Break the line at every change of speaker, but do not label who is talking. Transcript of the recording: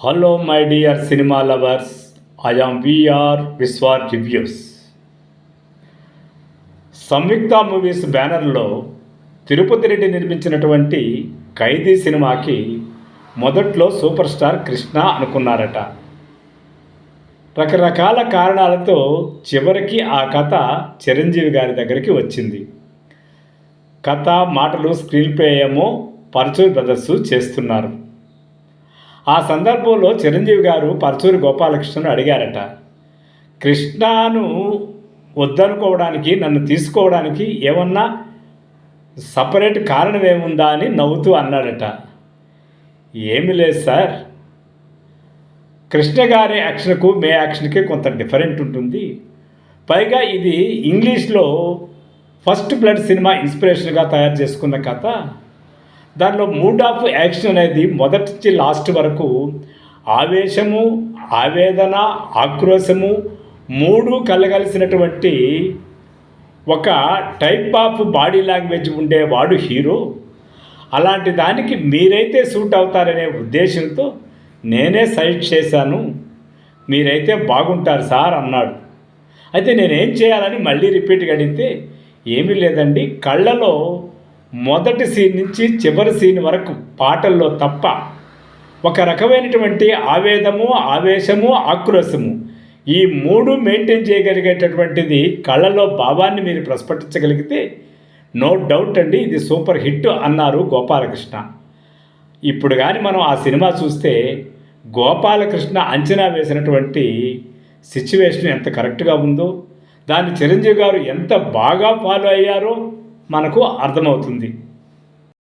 Hello my dear cinema lovers, I am VR Vishwar reviews. Samyuktha movies బ్యానర్లో తిరుపతి రెడ్డి నిర్మించినటువంటి ఖైదీ సినిమాకి మొదట్లో సూపర్ స్టార్ కృష్ణ అనుకున్నారట. రకరకాల కారణాలతో చివరికి ఆ కథ చిరంజీవి గారి దగ్గరికి వచ్చింది. కథ, మాటలు, స్క్రీన్ ప్లే ఏమో పరచూరి బ్రదర్స్ చేస్తున్నారు. ఆ సందర్భంలో చిరంజీవి గారు పరచూరి గోపాలకృష్ణను అడిగారట, కృష్ణను వద్దనుకోవడానికి, నన్ను తీసుకోవడానికి ఏమన్నా సపరేట్ కారణం ఏముందా అని నవ్వుతూ అన్నాడట. ఏమి లేదు సార్, కృష్ణ గారి యాక్షన్కు మే యాక్షన్కి కొంత డిఫరెంట్ ఉంటుంది. పైగా ఇది ఇంగ్లీష్లో ఫస్ట్ బ్లడ్ సినిమా ఇన్స్పిరేషన్గా తయారు చేసుకున్న కథ. దానిలో మూడ్ ఆఫ్ యాక్షన్ అనేది మొదటి నుంచి లాస్ట్ వరకు ఆవేశము, ఆవేదన, ఆక్రోశము మూడు కలగలిసినటువంటి ఒక టైప్ ఆఫ్ బాడీ లాంగ్వేజ్ ఉండేవాడు హీరో. అలాంటి దానికి మీరైతే సూట్ అవుతారనే ఉద్దేశంతో నేనే సజెస్ట్ చేశాను, మీరైతే బాగుంటారు సార్ అన్నాడు. అయితే నేనేం చేయాలని మళ్ళీ రిపీట్గా అడిగితే, ఏమీ లేదండి, కళ్ళలో మొదటి సీన్ నుంచి చివరి సీన్ వరకు పాటల్లో తప్ప ఒక రకమైనటువంటి ఆవేదము, ఆవేశము, ఆక్రోశము ఈ మూడు మెయింటైన్ చేయగలిగేటటువంటిది కళ్ళలో భావాన్ని మీరు ప్రస్ఫుటించగలిగితే నో డౌట్ అండి, ఇది సూపర్ హిట్ అన్నారు గోపాలకృష్ణ. ఇప్పుడు కానీ మనం ఆ సినిమా చూస్తే గోపాలకృష్ణ అంచనా వేసినటువంటి సిచ్యువేషన్ ఎంత కరెక్ట్గా ఉందో, దాన్ని చిరంజీవి గారు ఎంత బాగా ఫాలో అయ్యారో మనకు అర్థమవుతుంది.